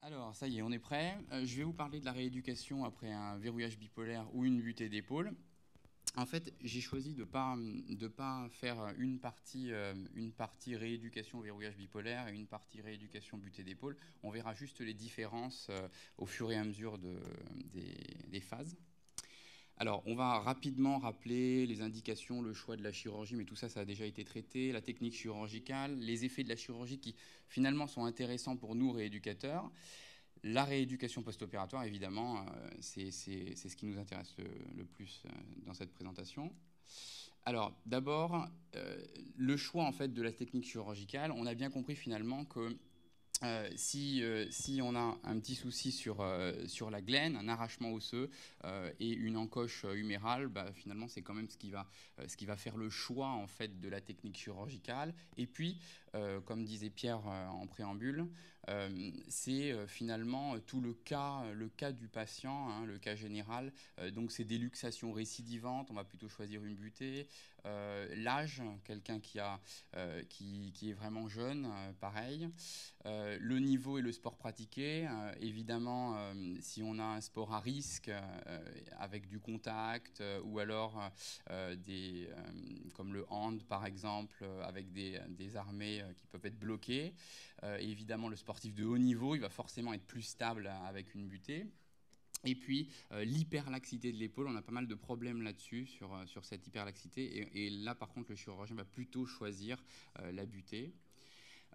Alors, ça y est, on est prêt. Je vais vous parler de la rééducation après un verrouillage bipolaire ou une butée d'épaule. En fait, j'ai choisi de pas faire une partie rééducation verrouillage bipolaire et une partie rééducation butée d'épaule. On verra juste les différences au fur et à mesure des phases. Alors, on va rapidement rappeler les indications, le choix de la chirurgie, mais tout ça, ça a déjà été traité, la technique chirurgicale, les effets de la chirurgie qui finalement sont intéressants pour nous rééducateurs. La rééducation post-opératoire, évidemment, c'est ce qui nous intéresse le plus dans cette présentation. Alors, d'abord, le choix en fait de la technique chirurgicale, on a bien compris finalement que si on a un petit souci sur la glaine, un arrachement osseux et une encoche humérale, bah, finalement c'est quand même ce qui va faire le choix en fait de la technique chirurgicale. Et puis, comme disait Pierre en préambule, c'est finalement tout le cas du patient, hein, le cas général. Donc c'est des luxations récidivantes, on va plutôt choisir une butée. L'âge, quelqu'un qui est vraiment jeune, pareil. Le niveau et le sport pratiqué, évidemment, si on a un sport à risque avec du contact ou alors comme le hand par exemple, avec des armées qui peuvent être bloquées. Et évidemment, le sportif de haut niveau, il va forcément être plus stable avec une butée. Et puis, l'hyperlaxité de l'épaule, on a pas mal de problèmes là-dessus, sur cette hyperlaxité. Et là, par contre, le chirurgien va plutôt choisir la butée.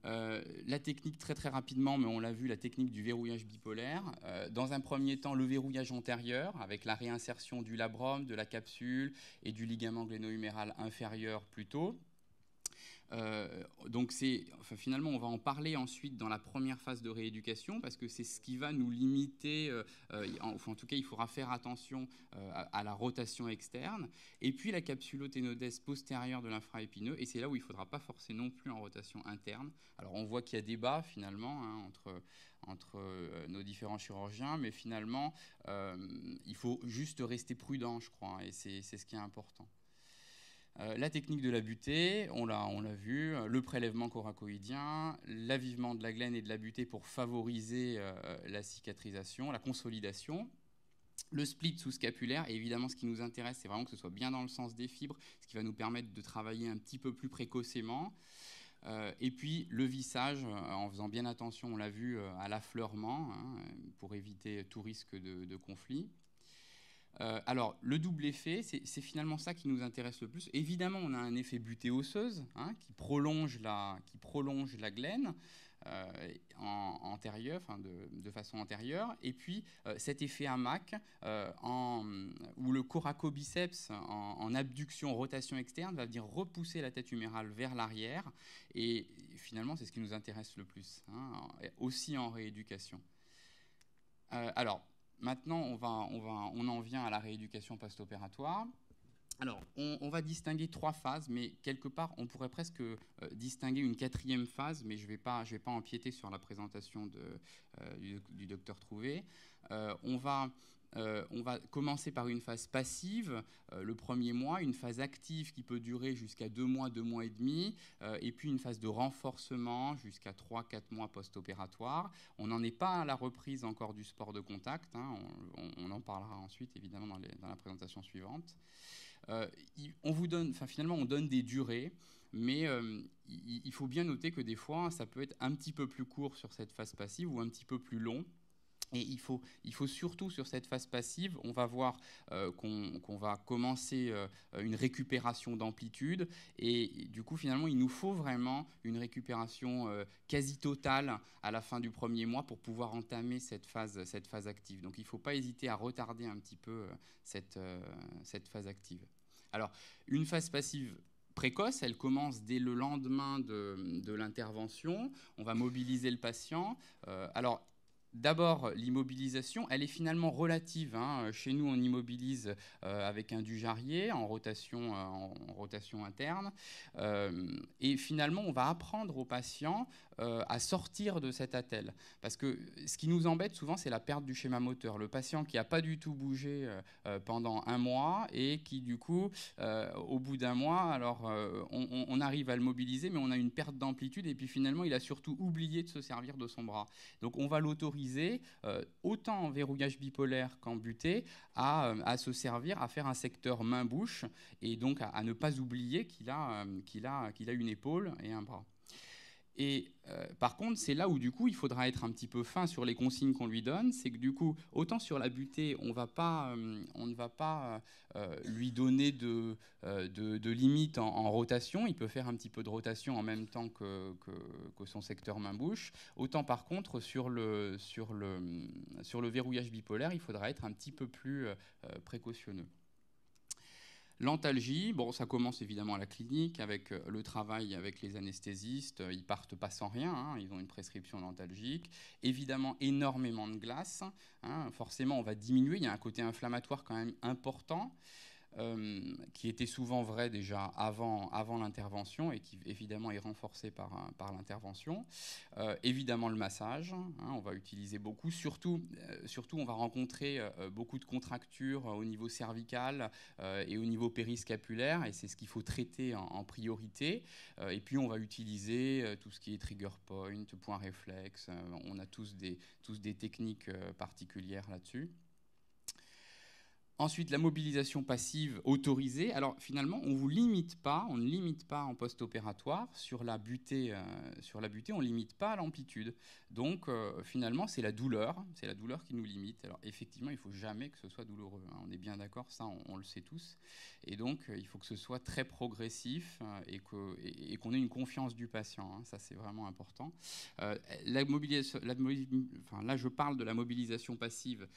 La technique, très très rapidement, mais on l'a vu, la technique du verrouillage bipolaire. Dans un premier temps, le verrouillage antérieur, avec la réinsertion du labrum, de la capsule et du ligament gléno-huméral inférieur plus tôt. Donc finalement, on va en parler ensuite dans la première phase de rééducation parce que c'est ce qui va nous limiter. En tout cas, il faudra faire attention à la rotation externe. Et puis la capsuloténodèse postérieure de l'infraépineux. Et c'est là où il ne faudra pas forcer non plus en rotation interne. Alors on voit qu'il y a débat finalement hein, entre nos différents chirurgiens, mais finalement, il faut juste rester prudent, je crois. Et c'est ce qui est important. La technique de la butée, on l'a vu, le prélèvement coracoïdien, l'avivement de la glaine et de la butée pour favoriser la cicatrisation, la consolidation. Le split sous-scapulaire, et évidemment ce qui nous intéresse, c'est vraiment que ce soit bien dans le sens des fibres, ce qui va nous permettre de travailler un petit peu plus précocement. Et puis le vissage, en faisant bien attention, on l'a vu, à l'affleurement, hein, pour éviter tout risque de conflit. Alors, le double effet, c'est finalement ça qui nous intéresse le plus. Évidemment, on a un effet butée osseuse hein, qui prolonge la glaine antérieure, enfin de façon antérieure. Et puis, cet effet hamac où le coracobiceps en abduction, rotation externe, va venir repousser la tête humérale vers l'arrière. Et finalement, c'est ce qui nous intéresse le plus, hein, aussi en rééducation. Alors, maintenant, on en vient à la rééducation post-opératoire. Alors, on va distinguer 3 phases, mais quelque part, on pourrait presque distinguer une 4e phase, mais je vais pas empiéter sur la présentation du docteur Trouvé. On va commencer par une phase passive, le premier mois, une phase active qui peut durer jusqu'à 2 mois, 2 mois et demi, et puis une phase de renforcement jusqu'à 3-4 mois post-opératoire. On n'en est pas à la reprise encore du sport de contact, hein, on en parlera ensuite évidemment dans la présentation suivante. Finalement, on donne des durées, mais il faut bien noter que des fois, ça peut être un petit peu plus court sur cette phase passive ou un petit peu plus long. Et il faut surtout sur cette phase passive, on va voir qu'on va commencer une récupération d'amplitude et du coup finalement il nous faut vraiment une récupération quasi totale à la fin du premier mois pour pouvoir entamer cette phase active. Donc il ne faut pas hésiter à retarder un petit peu cette phase active. Alors une phase passive précoce, elle commence dès le lendemain de l'intervention. On va mobiliser le patient. Alors d'abord, l'immobilisation, elle est finalement relative. Hein. Chez nous, on immobilise avec un Dujarrier en rotation interne. Et finalement, on va apprendre au patient à sortir de cet attelle. Parce que ce qui nous embête souvent, c'est la perte du schéma moteur. Le patient qui n'a pas du tout bougé pendant un mois et qui, du coup, au bout d'un mois, alors on arrive à le mobiliser, mais on a une perte d'amplitude et puis finalement, il a surtout oublié de se servir de son bras. Donc on va l'autoriser, autant en verrouillage bipolaire qu'en butée, à se servir, à faire un secteur main-bouche et donc à ne pas oublier qu'il a une épaule et un bras. Et par contre, c'est là où du coup, il faudra être un petit peu fin sur les consignes qu'on lui donne. C'est que du coup, autant sur la butée, on ne va pas lui donner de limites en rotation. Il peut faire un petit peu de rotation en même temps que son secteur main-bouche. Autant par contre, sur le verrouillage bipolaire, il faudra être un petit peu plus précautionneux. L'antalgie, bon, ça commence évidemment à la clinique avec le travail avec les anesthésistes. Ils partent pas sans rien, hein, ils ont une prescription d'antalgique. Évidemment, énormément de glace. Hein, forcément, on va diminuer. Il y a un côté inflammatoire quand même important. Qui était souvent vrai déjà avant l'intervention et qui évidemment est renforcé par l'intervention. Évidemment le massage, hein, on va utiliser beaucoup, surtout on va rencontrer beaucoup de contractures au niveau cervical et au niveau périscapulaire et c'est ce qu'il faut traiter en priorité. Et puis on va utiliser tout ce qui est trigger point, point réflexe, on a tous des techniques particulières là-dessus. Ensuite, la mobilisation passive autorisée. Alors finalement, on ne limite pas en post-opératoire sur la butée, on ne limite pas l'amplitude. Donc finalement, c'est la douleur qui nous limite. Alors effectivement, il ne faut jamais que ce soit douloureux. Hein. On est bien d'accord, ça on le sait tous. Et donc il faut que ce soit très progressif et qu'on ait une confiance du patient. Hein. Ça c'est vraiment important. Là je parle de la mobilisation passive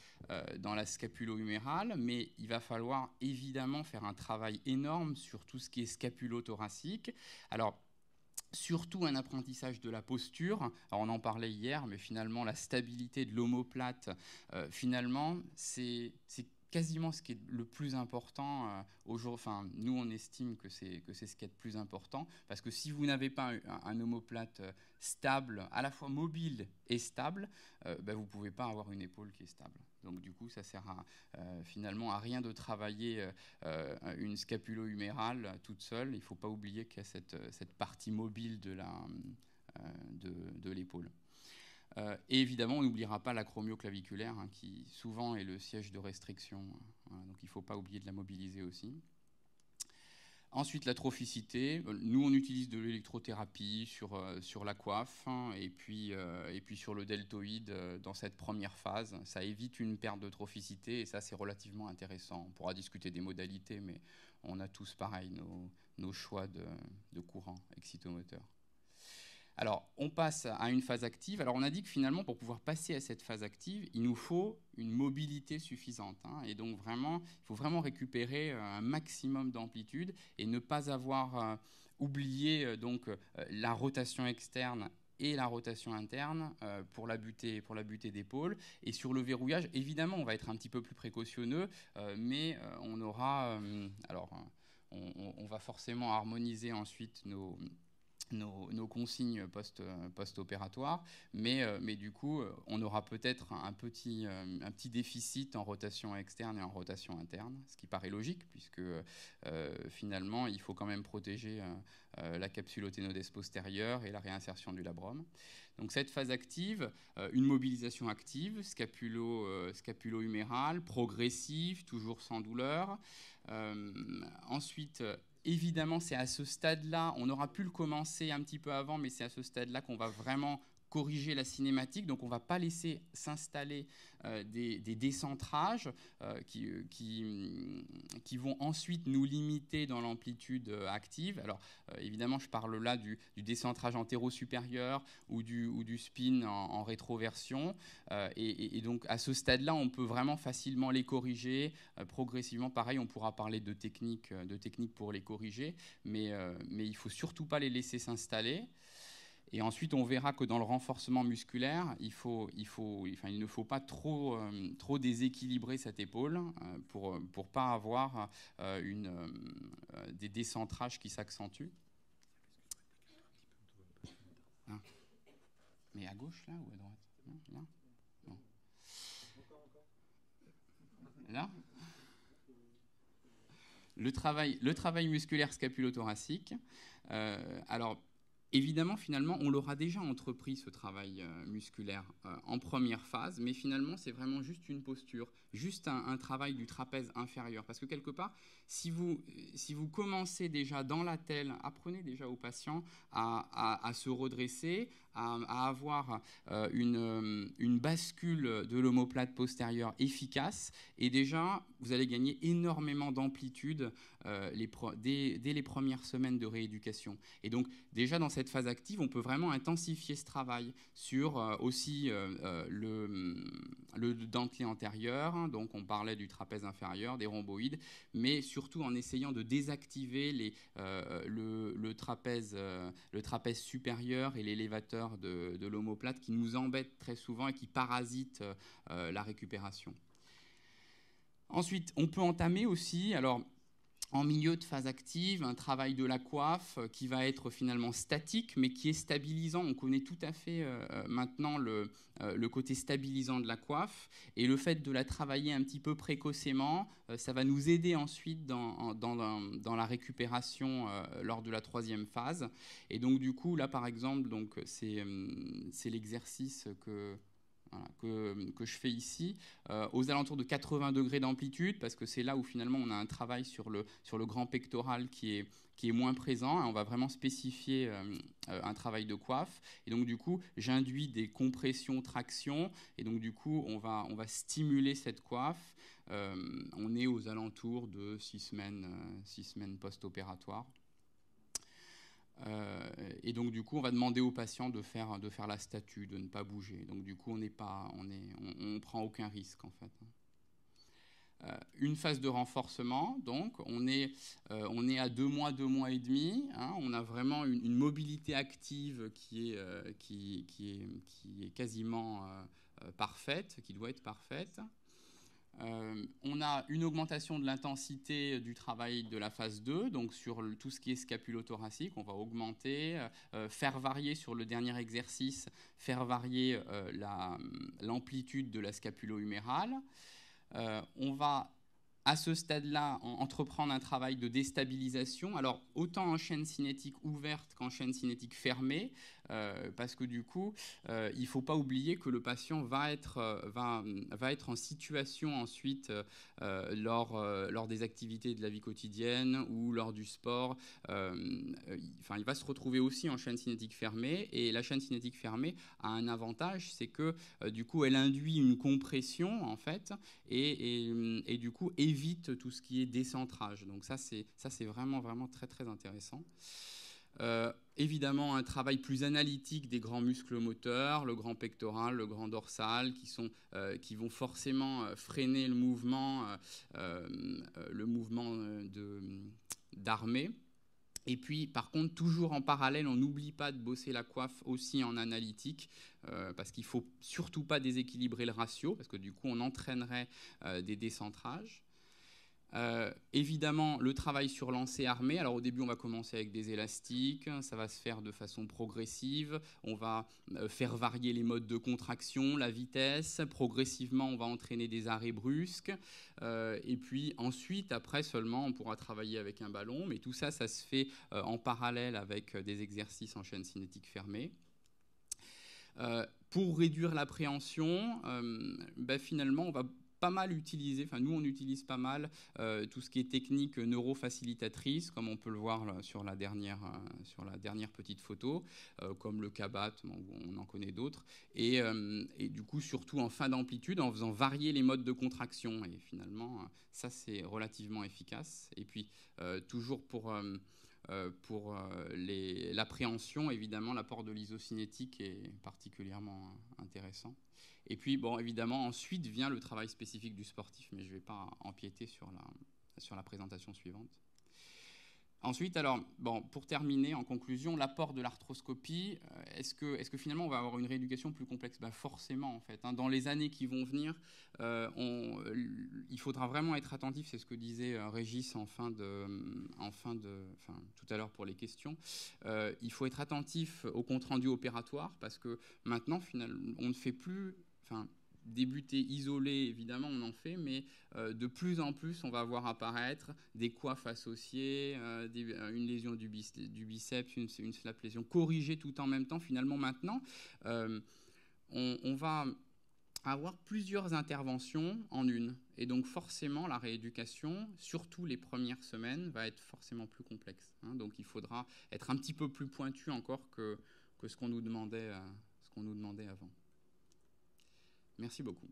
dans la scapulo-humérale, mais il va falloir évidemment faire un travail énorme sur tout ce qui est scapulo-thoracique. Alors, surtout un apprentissage de la posture. Alors, on en parlait hier, mais finalement, la stabilité de l'omoplate, finalement, c'est quasiment ce qui est le plus important aujourd'hui. Enfin, nous, on estime que c'est ce qui est le plus important, parce que si vous n'avez pas un omoplate stable, à la fois mobile et stable, vous ne pouvez pas avoir une épaule qui est stable. Donc du coup, ça sert finalement à rien de travailler une scapulo-humérale toute seule. Il ne faut pas oublier qu'il y a cette partie mobile de l'épaule. Et évidemment, on n'oubliera pas l'acromioclaviculaire, hein, qui souvent est le siège de restriction. Voilà, donc il ne faut pas oublier de la mobiliser aussi. Ensuite, la trophicité. Nous, on utilise de l'électrothérapie sur la coiffe, hein, et puis sur le deltoïde dans cette première phase. Ça évite une perte de trophicité et ça, c'est relativement intéressant. On pourra discuter des modalités, mais on a tous pareil nos choix de courant excitomoteur. Alors, on passe à une phase active. Alors, on a dit que finalement, pour pouvoir passer à cette phase active, il nous faut une mobilité suffisante. Hein, et donc, il faut vraiment récupérer un maximum d'amplitude et ne pas avoir oublié la rotation externe et la rotation interne pour la butée d'épaule. Et sur le verrouillage, évidemment, on va être un petit peu plus précautionneux, mais on aura... on va forcément harmoniser ensuite nos consignes post-opératoires, mais du coup, on aura peut-être un petit déficit en rotation externe et en rotation interne, ce qui paraît logique, puisque finalement, il faut quand même protéger la capsuloténodes postérieure et la réinsertion du labrum. Donc cette phase active, une mobilisation active, scapulo-humérale, progressive, toujours sans douleur. Ensuite, évidemment, c'est à ce stade-là, on aura pu le commencer un petit peu avant, mais c'est à ce stade-là qu'on va vraiment corriger la cinématique. Donc on ne va pas laisser s'installer des décentrages qui vont ensuite nous limiter dans l'amplitude active. Alors évidemment, je parle là du décentrage antéro-supérieur ou du spin en rétroversion. Et donc à ce stade-là, on peut vraiment facilement les corriger. Progressivement, pareil, on pourra parler de techniques pour les corriger, mais il ne faut surtout pas les laisser s'installer. Et ensuite, on verra que dans le renforcement musculaire, il ne faut pas trop déséquilibrer cette épaule pour ne pas avoir des décentrages qui s'accentuent. Hein. Mais à gauche, là, ou à droite? Non, là? Non. Là? Le travail musculaire scapulo-thoracique. Alors, évidemment, finalement, on l'aura déjà entrepris, ce travail musculaire, en première phase, mais finalement, c'est vraiment juste une posture, juste un travail du trapèze inférieur. Parce que quelque part, si vous commencez déjà dans l'attelle, apprenez déjà aux patients à se redresser, à avoir une bascule de l'omoplate postérieure efficace, et déjà, vous allez gagner énormément d'amplitude dès les premières semaines de rééducation. Et donc, déjà dans cette phase active, on peut vraiment intensifier ce travail sur aussi le dentelé antérieur, hein, donc on parlait du trapèze inférieur, des rhomboïdes, mais surtout en essayant de désactiver le trapèze supérieur et l'élévateur de l'omoplate qui nous embêtent très souvent et qui parasitent la récupération. Ensuite, on peut entamer aussi, alors en milieu de phase active, un travail de la coiffe qui va être finalement statique, mais qui est stabilisant. On connaît tout à fait maintenant le côté stabilisant de la coiffe, et le fait de la travailler un petit peu précocement, ça va nous aider ensuite dans la récupération lors de la troisième phase. Et donc du coup, là par exemple, c'est l'exercice que je fais ici, aux alentours de 80 degrés d'amplitude, parce que c'est là où finalement on a un travail sur le grand pectoral qui est moins présent. On va vraiment spécifier un travail de coiffe. Et donc du coup, j'induis des compressions, tractions, et donc du coup, on va stimuler cette coiffe. On est aux alentours de 6 semaines post-opératoires. Et donc du coup, on va demander aux patients de faire la statue, de ne pas bouger. Donc du coup, on prend aucun risque en fait. Une phase de renforcement, donc on est à 2 mois, 2 mois et demi. Hein, on a vraiment une mobilité active qui est quasiment parfaite, qui doit être parfaite. On a une augmentation de l'intensité du travail de la phase 2, donc sur tout ce qui est scapulo-thoracique, on va augmenter, faire varier sur le dernier exercice, faire varier l'amplitude de la scapulo-humérale. On va, à ce stade-là, entreprendre un travail de déstabilisation, alors autant en chaîne cinétique ouverte qu'en chaîne cinétique fermée, parce que du coup, il ne faut pas oublier que le patient va être en situation ensuite, lors des activités de la vie quotidienne ou lors du sport. Il va se retrouver aussi en chaîne cinétique fermée, et la chaîne cinétique fermée a un avantage, c'est que du coup, elle induit une compression en fait, et du coup évite tout ce qui est décentrage. Donc ça c'est vraiment très très intéressant. Évidemment, un travail plus analytique des grands muscles moteurs, le grand pectoral, le grand dorsal, qui vont forcément freiner le mouvement d'armée. Et puis, par contre, toujours en parallèle, on n'oublie pas de bosser la coiffe aussi en analytique, parce qu'il ne faut surtout pas déséquilibrer le ratio, parce que du coup, on entraînerait des décentrages. Évidemment, le travail sur lancer armé. Alors au début, on va commencer avec des élastiques, ça va se faire de façon progressive. On va faire varier les modes de contraction, la vitesse. Progressivement, on va entraîner des arrêts brusques. Et puis ensuite, après seulement, on pourra travailler avec un ballon. Mais tout ça, ça se fait en parallèle avec des exercices en chaîne cinétique fermée. Pour réduire l'appréhension, finalement, on va pas mal utiliser, nous on utilise pas mal tout ce qui est technique neurofacilitatrice, comme on peut le voir là, sur la dernière petite photo, comme le Kabat, on en connaît d'autres, et du coup surtout en fin d'amplitude, en faisant varier les modes de contraction, et finalement ça c'est relativement efficace. Et puis toujours pour l'appréhension, évidemment, l'apport de l'isocinétique est particulièrement intéressant. Et puis, bon, évidemment, ensuite vient le travail spécifique du sportif, mais je ne vais pas empiéter sur la présentation suivante. Ensuite, alors, bon, pour terminer, en conclusion, l'apport de l'arthroscopie, est-ce que finalement on va avoir une rééducation plus complexe? Ben forcément, en fait. Hein. Dans les années qui vont venir, il faudra vraiment être attentif, c'est ce que disait Régis enfin, tout à l'heure pour les questions. Il faut être attentif au compte-rendu opératoire, parce que maintenant, finalement, on ne fait plus... Enfin, débuter isolé, évidemment, on en fait, mais de plus en plus, on va voir apparaître des coiffes associées, une lésion du biceps, une slap lésion corrigée tout en même temps. Finalement, maintenant, on va avoir plusieurs interventions en une. Et donc, forcément, la rééducation, surtout les premières semaines, va être forcément plus complexe. Hein. Donc, il faudra être un petit peu plus pointu encore que ce qu'on nous demandait avant. Merci beaucoup.